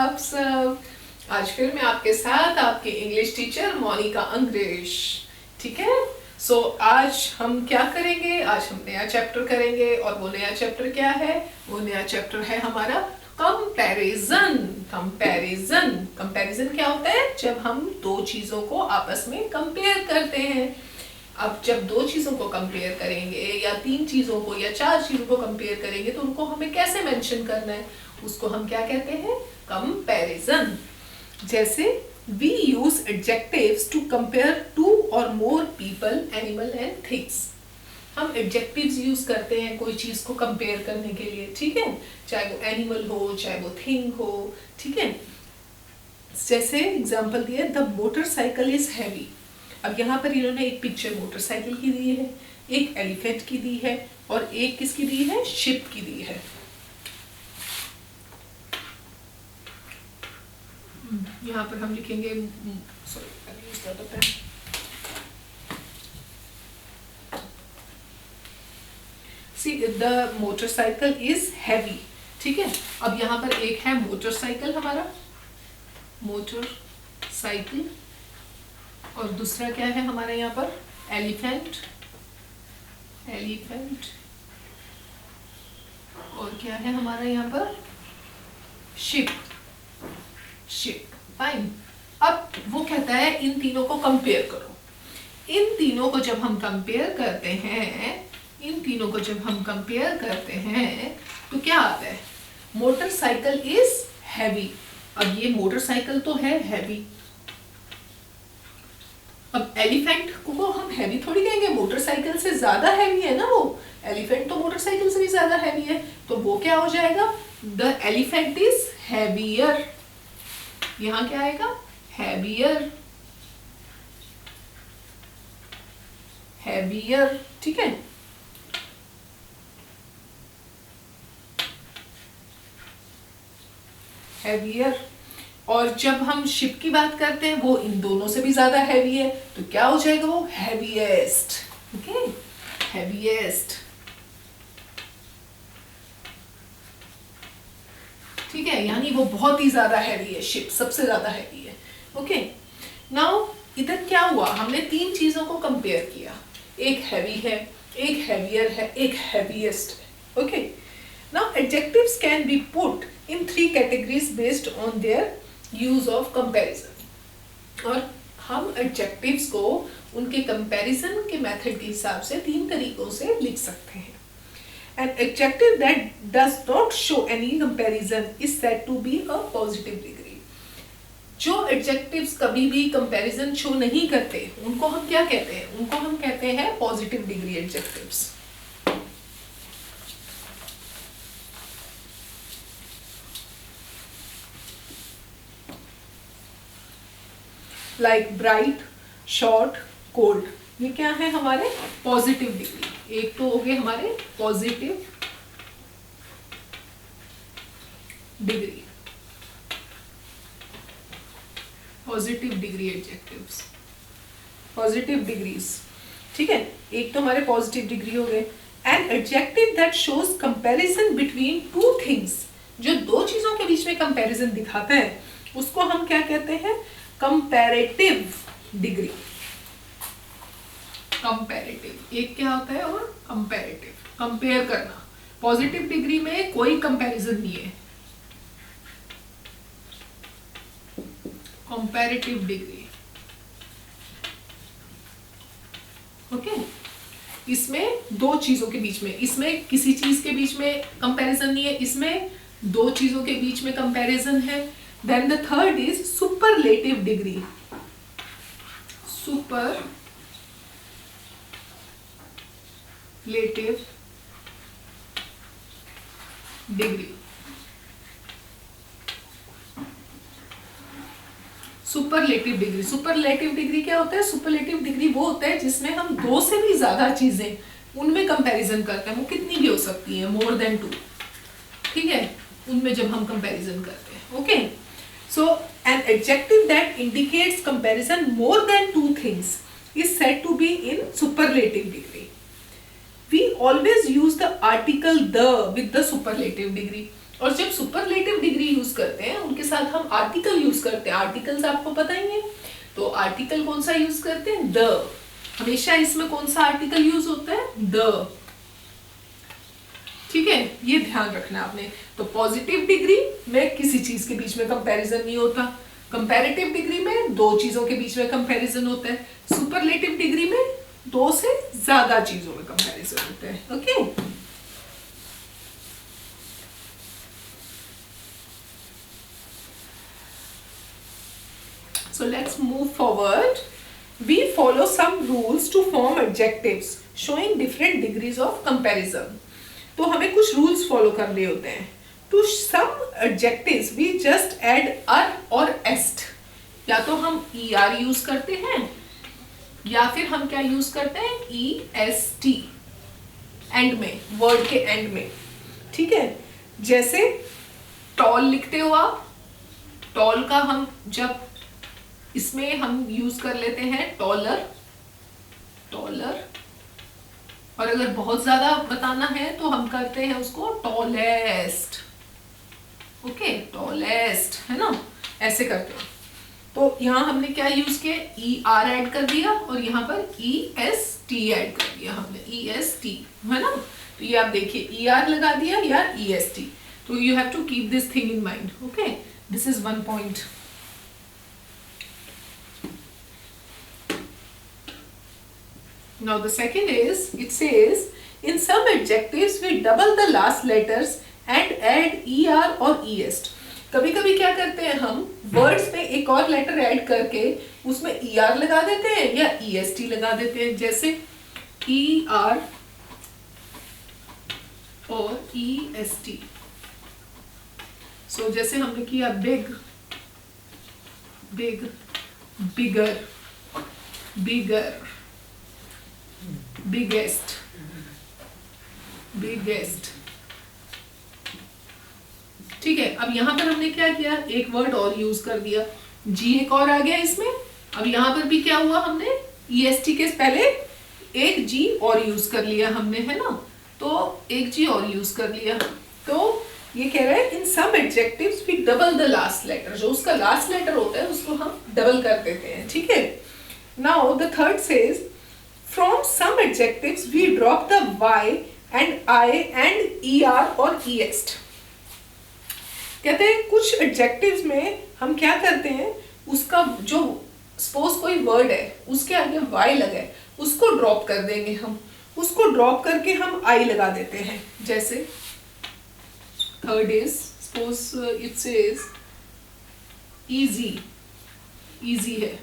आप सब। आज फिर मैं आपके साथ आपके इंग्लिश टीचर मोनिका अंग्रेश। ठीक है। सो आज हम क्या करेंगे, आज हम नया चैप्टर करेंगे और वो नया चैप्टर क्या है, वो नया चैप्टर है हमारा कंपैरिजन। कंपैरिजन कंपैरिजन क्या होता है, जब हम दो चीजों को आपस में कंपेयर करते हैं। अब जब दो चीजों को कंपेयर करेंगे या तीन चीजों को या चार चीजों को कंपेयर करेंगे तो उनको हमें कैसे मेंशन करना है, उसको हम क्या कहते हैं, कंपैरिजन। जैसे we use adjectives to compare two or more people, animal and things। हम adjectives यूज करते हैं कोई चीज को कंपेयर करने के लिए, ठीक है, चाहे वो एनिमल हो चाहे वो थिंग हो, ठीक है। जैसे एग्जांपल दिया, द मोटरसाइकिल इज हैवी। अब यहाँ पर इन्होंने एक पिक्चर मोटरसाइकिल की दी है, एक एलिफेंट की दी है और एक किसकी दी है, शिप की दी है। यहाँ पर हम लिखेंगे, see the motorcycle is heavy, ठीक है। अब यहाँ पर एक है मोटरसाइकिल, हमारा मोटरसाइकिल, और दूसरा क्या है हमारा यहाँ पर, एलिफेंट, एलिफेंट, और क्या है हमारा यहाँ पर, शिप, शिप। फाइन। अब वो कहता है इन तीनों को कंपेयर करो। इन तीनों को जब हम कंपेयर करते हैं, इन तीनों को जब हम कंपेयर करते हैं तो क्या आता है, मोटरसाइकिल इज हैवी। अब ये मोटरसाइकिल तो है हैवी, अब एलिफेंट को हम हैवी थोड़ी कहेंगे, मोटरसाइकिल से ज्यादा हैवी है ना वो, एलिफेंट तो मोटरसाइकिल से भी ज्यादा हैवी है, तो वो क्या हो जाएगा, द एलिफेंट इज हैवियर। यहां क्या आएगा, हैवियर, हैवियर, ठीक है। हैवियर। और जब हम शिप की बात करते हैं, वो इन दोनों से भी ज्यादा हैवी है, तो क्या हो जाएगा वो, हैवीएस्ट, ओके, हैवीएस्ट, ठीक है। यानी वो बहुत ही ज्यादा हैवी है, शिप सबसे ज्यादा हैवी है, ओके। नाउ इधर क्या हुआ, हमने तीन चीजों को कंपेयर किया, एक हैवी है, एक हैवियर है, एक हैवीएस्ट है, okay. Now adjectives can be put in three categories based on their use of comparison. और हम एडजेक्टिव्स को उनके कंपैरिजन के मेथड के हिसाब से तीन तरीकों से लिख सकते हैं। An adjective that does not show any comparison is said to be a positive degree। जो adjectives कभी भी comparison show नहीं करते उनको हम क्या कहते हैं, उनको हम कहते हैं positive degree adjectives। Like bright, short, cold, ये क्या है हमारे पॉजिटिव डिग्री। एक तो हो गए हमारे positive degree, positive degree adjectives, positive degrees, ठीक है। एक तो हमारे पॉजिटिव डिग्री हो गए। N adjective that shows comparison between two things, जो दो चीजों के बीच में कंपैरिजन दिखाता है उसको हम क्या कहते हैं, कंपैरेटिव डिग्री। कंपैरेटिव एक क्या होता है, और कंपैरेटिव, कंपेयर करना। पॉजिटिव डिग्री में कोई कंपैरिजन नहीं है, कंपैरेटिव डिग्री, ओके। इसमें दो चीजों के बीच में, इसमें किसी चीज के बीच में कंपैरिजन नहीं है, इसमें दो चीजों के बीच में कंपैरिजन है। Then the third is superlative degree, superlative degree. Superlative degree, superlative degree क्या होता है, सुपरलेटिव डिग्री वो होता है जिसमें हम दो से भी ज्यादा चीजें उनमें कंपैरिजन करते हैं, वो कितनी भी हो सकती है, मोर देन टू, ठीक है, उनमें जब हम कंपैरिजन करते हैं, okay. So an adjective that indicates comparison more than two things is said to be in superlative degree. We always use the article the with the superlative degree। और जब superlative degree use करते हैं उनके साथ हम article use करते हैं। Articles आपको पता ही है, तो आर्टिकल कौन सा यूज करते हैं? द। हमेशा इसमें कौन सा आर्टिकल यूज होता है? द। ठीक है, ये ध्यान रखना आपने। तो पॉजिटिव डिग्री में किसी चीज के बीच में कंपैरिजन नहीं होता, कंपैरेटिव डिग्री में दो चीजों के बीच में कंपैरिजन होता है, सुपरलेटिव डिग्री में दो से ज्यादा चीजों में कंपैरिजन होता है। Okay, so let's move forward. We follow some rules to form adjectives showing different degrees of comparison. तो हमें कुछ रूल्स फॉलो करने होते हैं। To some adjectives we just add er और एस्ट। या तो हम er यूज करते हैं या फिर हम क्या यूज करते हैं? est एंड में, वर्ड के एंड में। ठीक है, जैसे टॉल लिखते हो आप, टॉल का हम जब इसमें हम यूज कर लेते हैं टॉलर, टॉलर। और अगर बहुत ज्यादा बताना है तो हम करते हैं उसको टॉलेस्ट। ओके, टॉलेस्ट, है ना, ऐसे करते हैं। तो यहाँ हमने क्या यूज किया? er ऐड कर दिया और यहाँ पर est ऐड कर दिया हमने, est, है ना। तो ये आप देखिए er लगा दिया या est। तो you have to keep this thing in mind. Okay, this is one point. Now the second is, it says, in some adjectives we double the last letters and add er और est. कभी कभी क्या करते हैं हम words में एक और लेटर ऐड करके उसमें er लगा देते हैं या est लगा देते हैं, जैसे er और est। So जैसे हमने किया बिग, बिग, बिगर, बिगर, बिगेस्ट, बिगेस्ट। ठीक है, अब यहां पर हमने क्या किया? एक वर्ड और यूज कर दिया, जी एक और आ गया इसमें। अब यहां पर भी क्या हुआ? हमने est के पहले एक जी और यूज कर लिया हमने, है ना। तो एक जी और यूज कर लिया। तो ये कह रहा है in some adjectives we double the last letter. जो उसका लास्ट लेटर होता है उसको हम डबल कर देते हैं। ठीक है, now the third says, from some adjectives we drop the y and I and er और est। कहते हैं कुछ adjectives में हम क्या करते हैं, उसका जो suppose कोई word है उसके आगे y लगा है, उसको drop कर देंगे हम, उसको drop करके हम I लगा देते हैं। जैसे third is, suppose it says easy, easy है।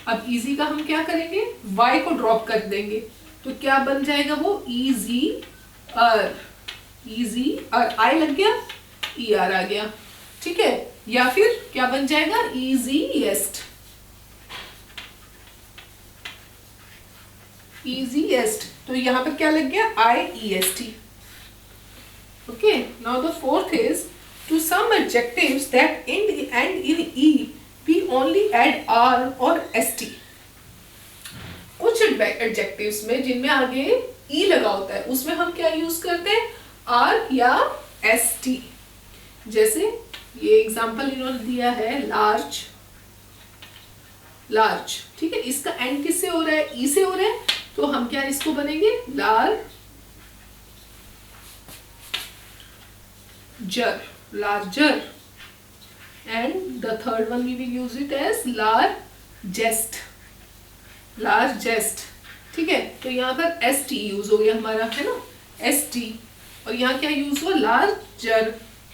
अब easy का हम क्या करेंगे? y को ड्रॉप कर देंगे, तो क्या बन जाएगा वो? easy er, easy और I लग गया, er आ गया। ठीक है, या फिर क्या बन जाएगा? easiest, easiest। तो यहां पर क्या लग गया? iest। Okay, now the fourth is, to some adjectives that end in e we only add r और st। कुछ एडजेक्टिव्स में जिनमें आगे e लगा होता है उसमें हम क्या यूज करते हैं? r या st। जैसे ये एग्जांपल इन्होंने दिया है लार्ज, लार्ज। ठीक है, इसका एंड किससे हो रहा है? e से हो रहा है, तो हम क्या इसको बनेंगे? Larger, larger. And the third one we will use it as largest, largest। ठीक है, तो यहाँ पर st यूज हो गया हमारा, है ना, st। और यहाँ क्या यूज हुआ? larger।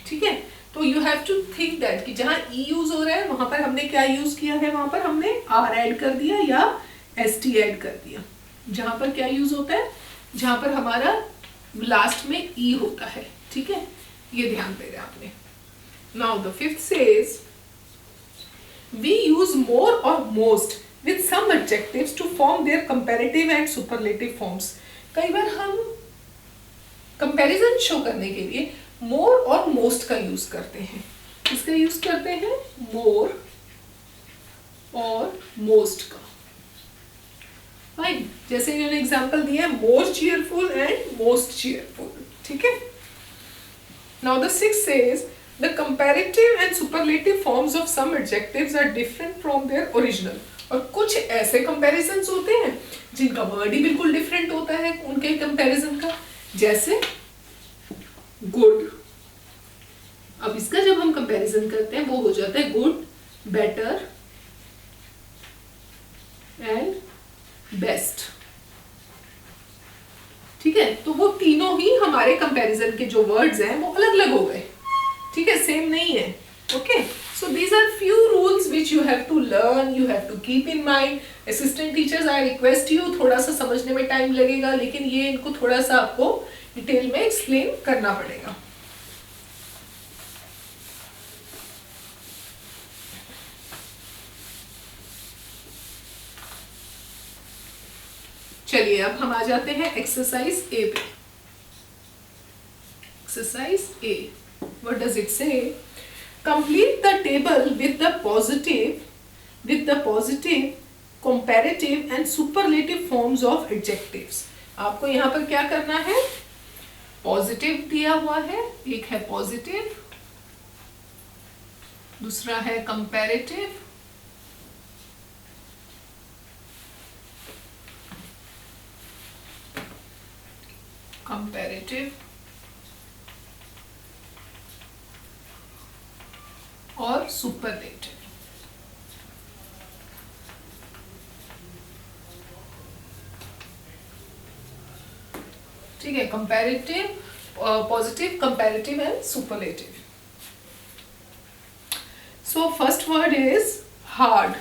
ठीक है, तो you have to think that कि जहाँ e यूज हो रहा है वहां पर हमने क्या यूज किया है? वहां पर हमने r ऐड कर दिया या st ऐड कर दिया। जहां पर क्या यूज होता है? जहां पर हमारा लास्ट में e होता है। ठीक है, ये ध्यान दे रहे आपने। Now the fifth says, we use more or most with some adjectives to form their comparative and superlative forms। कई बार हम कंपैरिजन शो करने के लिए more और most का यूज करते हैं। किसका यूज करते हैं? more और most का। फाइन, जैसे इन्होंने एग्जांपल दिया है more cheerful and most cheerful। ठीक है, Now the sixth says the comparative and superlative forms of some adjectives are different from their original. और कुछ ऐसे comparisons होते हैं जिनका word ही बिल्कुल different होता है उनके comparison का, जैसे good. अब इसका जब हम comparison करते हैं वो हो जाता है good, better and best. ठीक है, तो वो तीनों ही हमारे कंपैरिजन के जो वर्ड्स हैं वो अलग अलग हो गए. ठीक है, सेम नहीं है. Okay, so these are few rules which you have to learn, you have to keep in mind. Assistant teachers, I request you, थोड़ा सा समझने में टाइम लगेगा, लेकिन ये इनको थोड़ा सा आपको डिटेल में एक्सप्लेन करना पड़ेगा. चलिए अब हम आ जाते हैं एक्सरसाइज ए पे. Exercise a, what does it say? Complete the table with the positive, comparative and superlative forms of adjectives. आपको यहाँ पर क्या करना है? पॉजिटिव दिया हुआ है, एक है पॉजिटिव, दूसरा है कंपैरेटिव, और सुपरलेटिव. ठीक है, comparative, positive, comparative and superlative. So first word is hard.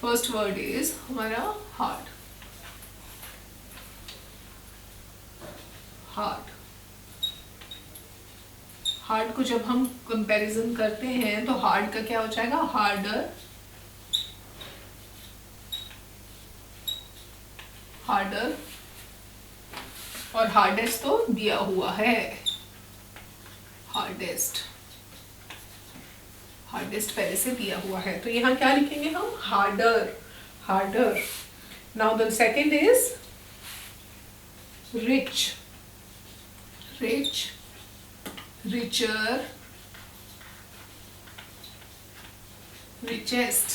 First word is हमारा हार्ड. हार्ड को जब हम कंपैरिजन करते हैं तो हार्ड का क्या हो जाएगा? हार्डर, और हार्डेस्ट तो दिया हुआ है, हार्डेस्ट पहले से दिया हुआ है, तो यहाँ क्या लिखेंगे हम? Harder. Now the second is rich, richer, richest.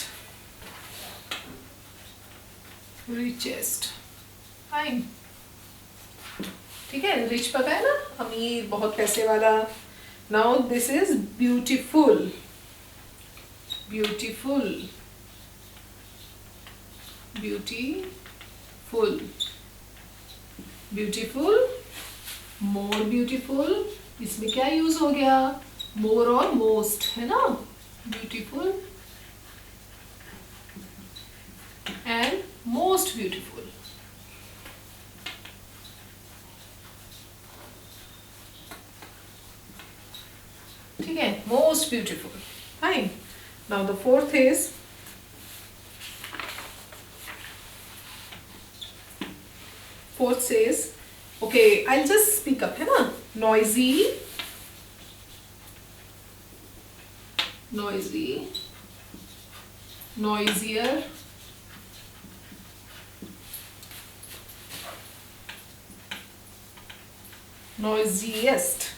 Fine. ठीक है, रिच पता है ना, अमीर, बहुत पैसे वाला. Now this is beautiful, more beautiful. इसमें क्या यूज हो गया? मोर और मोस्ट, है ना? Beautiful and most beautiful. ठीक है, most beautiful. Fine. Now the fourth is says, okay, I'll just speak up, है ना? Noisy, noisier, noisiest,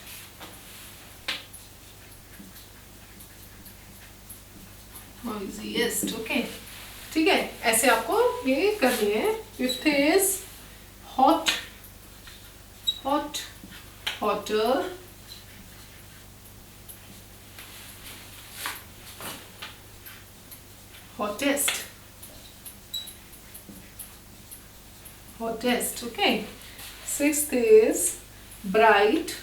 okay. ठीक है, ऐसे आपको ये करनी है. Fifth is hot, hotter, hottest, okay. Sixth is bright,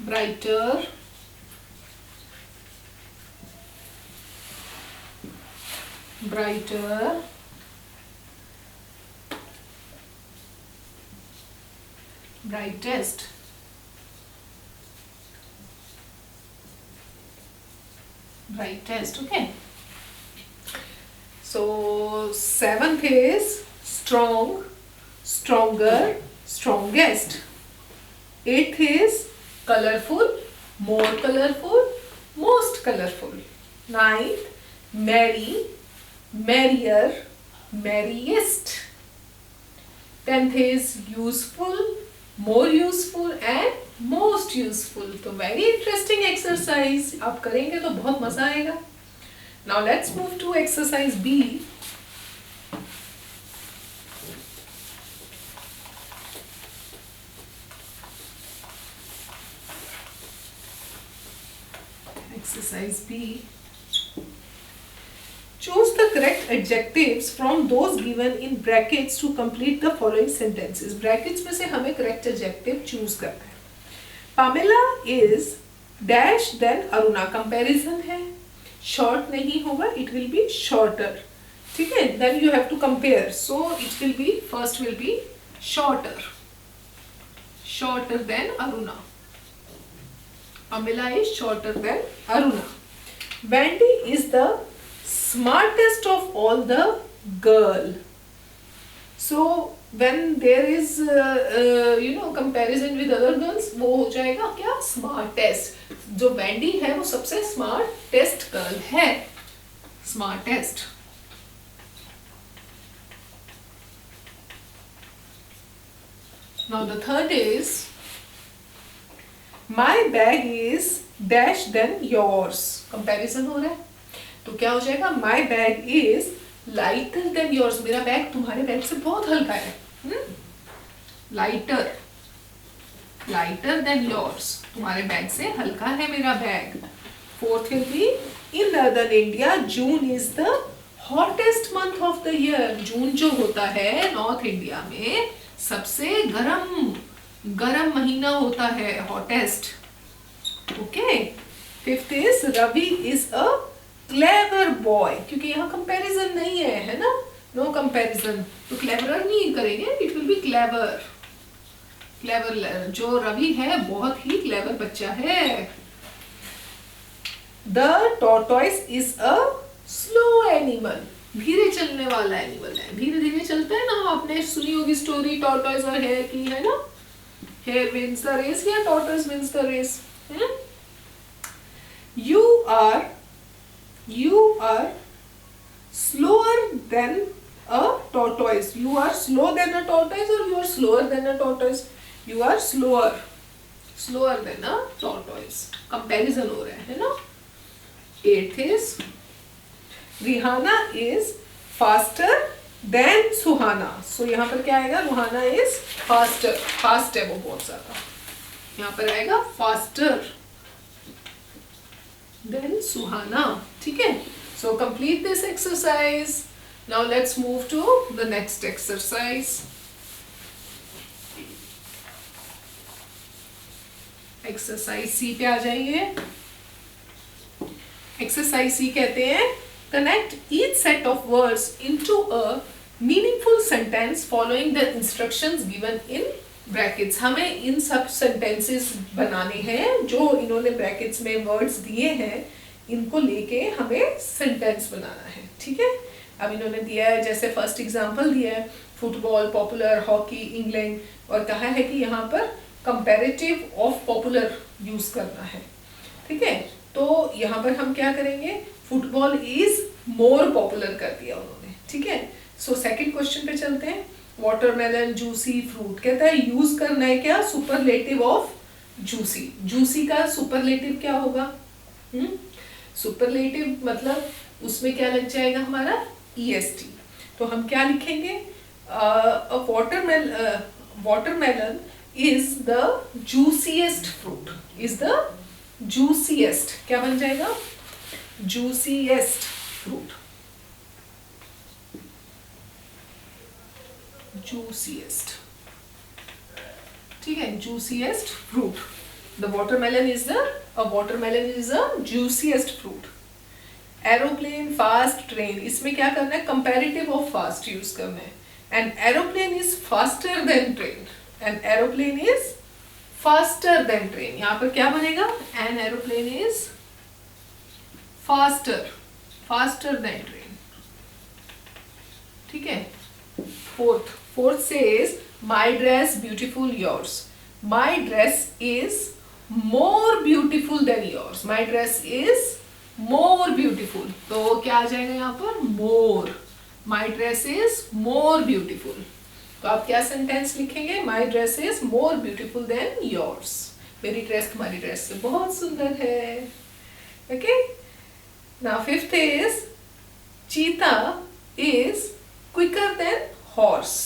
brighter, brightest, okay. So seventh is strong, stronger, strongest. Eighth is colorful, more colorful, most colorful. Ninth, merry, merrier, merriest. 10th is useful, more useful and most useful. तो very interesting exercise, आप करेंगे तो बहुत मजा आएगा. Now let's move to exercise B. Exercise B. Choose the correct adjectives from those given in brackets to complete the following sentences. Brackets में से हमें correct adjective choose करना है. Pamela is dash then Aruna. Comparison है. Short नहीं होगा. It will be shorter. ठीक है? Then you have to compare. So it will be first will be shorter. Shorter than Aruna. Pamela is shorter than Aruna. Wendy is the smartest of all the girl. So when there is comparison with other girls, वो हो जाएगा क्या? Smartest. जो Wendy है वो सबसे smartest girl है. Smartest. Now the third is My bag is dash than yours. Comparison हो रहा है तो क्या हो जाएगा? My bag is lighter than yours. मेरा बैग तुम्हारे बैग से बहुत हल्का है. Lighter than yours. तुम्हारे बैग से हल्का है मेरा bag. Fourth will be in northern India, June is the hottest month of the year. जून जो होता है नॉर्थ इंडिया में सबसे गरम महीना होता है. Hottest. Okay. Fifth is Ravi is a clever boy. क्योंकि यहाँ कंपैरिजन नहीं है ना? No comparison. तो क्लेवरर नहीं करेंगे. It will be clever. जो रवि है बहुत ही क्लेवर बच्चा है. The tortoise is a slow animal. धीरे चलने वाला एनिमल है. धीरे धीरे चलता है ना. आपने सुनी होगी स्टोरी टॉर्टॉइस और हेयर की, है ना? Hare wins the race या tortoise wins the race. You are slower than a tortoise. You are slow than a tortoise or you are slower than a tortoise? You are slower than a tortoise. Comparison हो रहा है ना? Eighth is Rihanna is faster Then Suhana. So यहाँ पर क्या आएगा? Ruhana is faster. Fast है वो बहुत ज़्यादा. यहाँ पर आएगा faster than सुहाना. ठीक है? So complete this exercise. Now let's move to the next exercise. Exercise C पे आ जाइए. Exercise C कहते हैं connect each set of words into a meaningful sentence following the instructions given in brackets. हमें इन सब sentences बनाने हैं जो इन्होंने brackets में words दिए हैं. इनको लेके हमें sentence बनाना है. ठीक है? अब इन्होंने दिया है जैसे first example दिया है फुटबॉल, पॉपुलर, हॉकी, इंग्लैंड और कहा है कि यहाँ पर comparative of popular यूज करना है. ठीक है? तो यहाँ पर हम क्या करेंगे? फुटबॉल इज मोर पॉपुलर कर दिया उन्होंने. ठीक है? सो सेकंड क्वेश्चन पे चलते हैं. Watermelon, juicy, fruit. कहता है यूज करना है क्या? Superlative of juicy. जूसी का सुपरलेटिव क्या होगा? सुपरलेटिव मतलब उसमें क्या लग जाएगा हमारा? EST. तो हम क्या लिखेंगे? Watermelon is the juiciest fruit. Is the juiciest. क्या बन जाएगा? juiciest fruit. Juiciest. ठीक है? Juiciest fruit. The watermelon is a juiciest fruit. Aeroplane, fast, train. इसमें क्या करना है? Comparative of fast यूज करना है. An aeroplane is faster than train. An aeroplane is faster than train. यहाँ पर क्या बनेगा? An aeroplane is faster than train. ठीक है? Fourth says my dress beautiful, yours. My dress is more beautiful than yours. My dress is more beautiful. तो क्या आ जाएगा यहाँ पर? More. My dress is more beautiful. तो आप क्या सेंटेंस लिखेंगे? My dress is more beautiful than yours. मेरी ड्रेस तुम्हारी ड्रेस से बहुत सुंदर है। Okay, now fifth is cheetah is quicker than horse.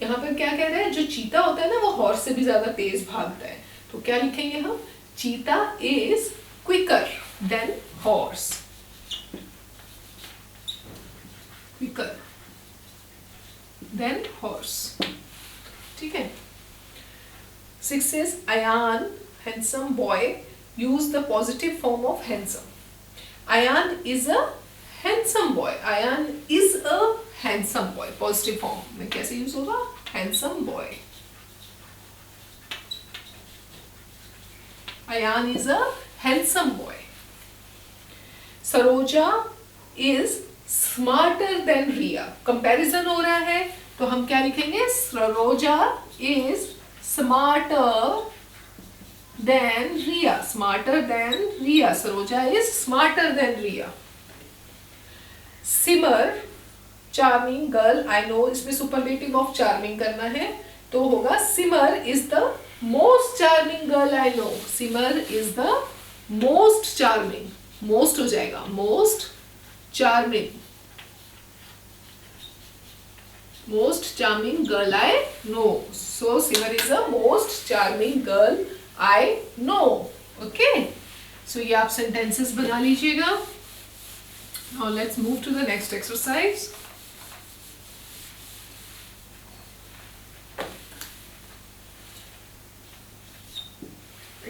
यहाँ पर क्या कह रहे हैं? जो चीता होता है ना वो हॉर्स से भी ज्यादा तेज भागता है। तो क्या लिखेंगे हम? Cheetah is quicker than horse. Quicker than horse, ठीक है। Six is Ayaan handsome boy, use the positive form of handsome. Ayaan is a handsome boy. Ayaan is a handsome boy, positive form में कैसे यूज होगा? Handsome boy. Ayaan is a handsome boy. Saroja is smarter than Riya. Comparison हो रहा है तो हम क्या लिखेंगे? Saroja is smarter than Riya. Smarter than Riya, Saroja is smarter than Riya. Simar charming girl, I know इसमें सुपरलेटिव ऑफ चार्मिंग करना है तो होगा Simar is the most charming girl I know. Simar is the most charming, most हो जाएगा, most charming, most charming girl I know. So Simar is the most charming girl I know. Okay, so ये आप sentences बना लीजिएगा। Now let's move to the next exercise.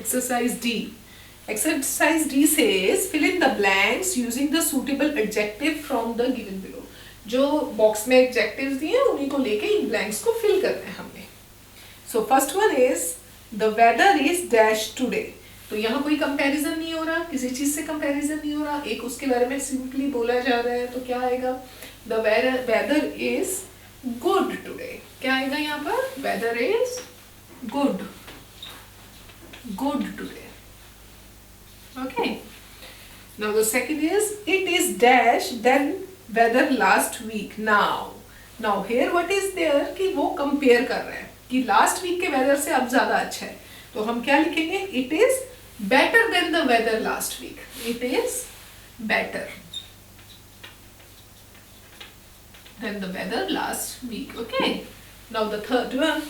Exercise D. Exercise D says fill in the blanks using the suitable adjective from the given below. जो box में adjectives दिए हैं उन्हीं को लेके इन ब्लैंक्स को फिल करना है हमने। So first one is the weather is dash today. तो यहाँ कोई कंपैरिजन नहीं हो रहा, किसी चीज से कंपैरिजन नहीं हो रहा, एक उसके बारे में सिंपली बोला जा रहा है। तो क्या आएगा? The weather is good today. क्या आएगा यहाँ पर? Weather is good, good today. Okay, now the second is it is dash than weather last week. Now here what is there कि वो कंपेयर कर रहे हैं कि लास्ट वीक के वेदर से अब ज्यादा अच्छा है। तो हम क्या लिखेंगे? It is better than the weather last week. It is better than the weather last week. Okay, now the third one.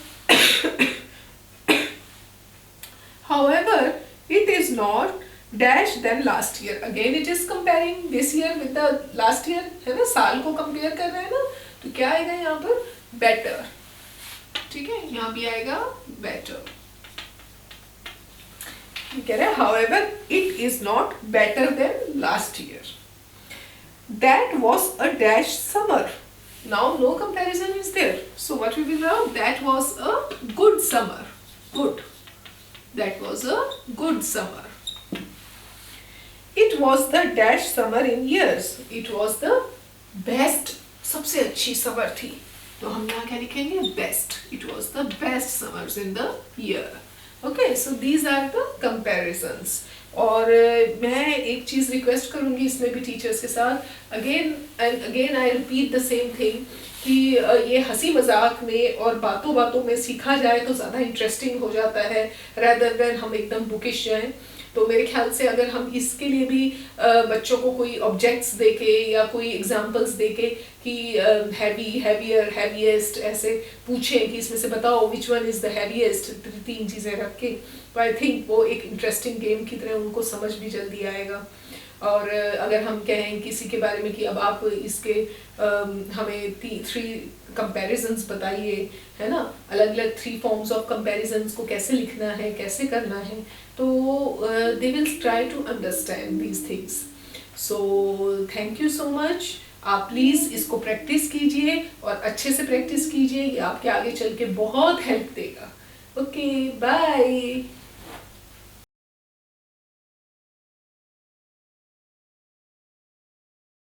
However, it is not dash than last year. Again it is comparing this year with the last year, है ना, साल को compare कर रहे हैं ना। तो क्या आएगा यहाँ पर? better, ठीक है, यहाँ भी आएगा better। कह रहे हैं however it is not better than last year. That was a dash summer. Now no comparison is there. So what we will write? That was a good summer. Good. That was a good summer. It was the dash summer in years. It was the best. सबसे अच्छी summer थी। तो हम यहाँ क्या लिखेंगे? Best. It was the best summers in the year. Okay, so these are the comparisons. और मैं एक चीज़ रिक्वेस्ट करूँगी इसमें भी टीचर्स के साथ, again and again I repeat the same thing कि ये हंसी मजाक में और बातों बातों में सीखा जाए तो ज़्यादा इंटरेस्टिंग हो जाता है rather than हम एकदम बुकिश जाएं। तो मेरे ख्याल से अगर हम इसके लिए भी बच्चों को कोई ऑब्जेक्ट्स देके या कोई एग्जांपल्स देके कि हैवी, हैवियर, हैवीएस्ट ऐसे पूछें कि इसमें से बताओ which one is the heaviest, तीन चीज़ें रख के, तो आई थिंक वो एक इंटरेस्टिंग गेम की तरह उनको समझ भी जल्दी आएगा। और अगर हम कहें किसी के बारे में कि अब आप इसके हमें 3 कंपैरिजन्स बताइए, है ना, अलग अलग 3 फॉर्म्स ऑफ कंपैरिजन्स को कैसे लिखना है, कैसे करना है, तो they will try to understand these things. So thank you so much. आप प्लीज़ इसको प्रैक्टिस कीजिए और अच्छे से प्रैक्टिस कीजिए, ये आपके आगे चल के बहुत हेल्प देगा। Okay, bye.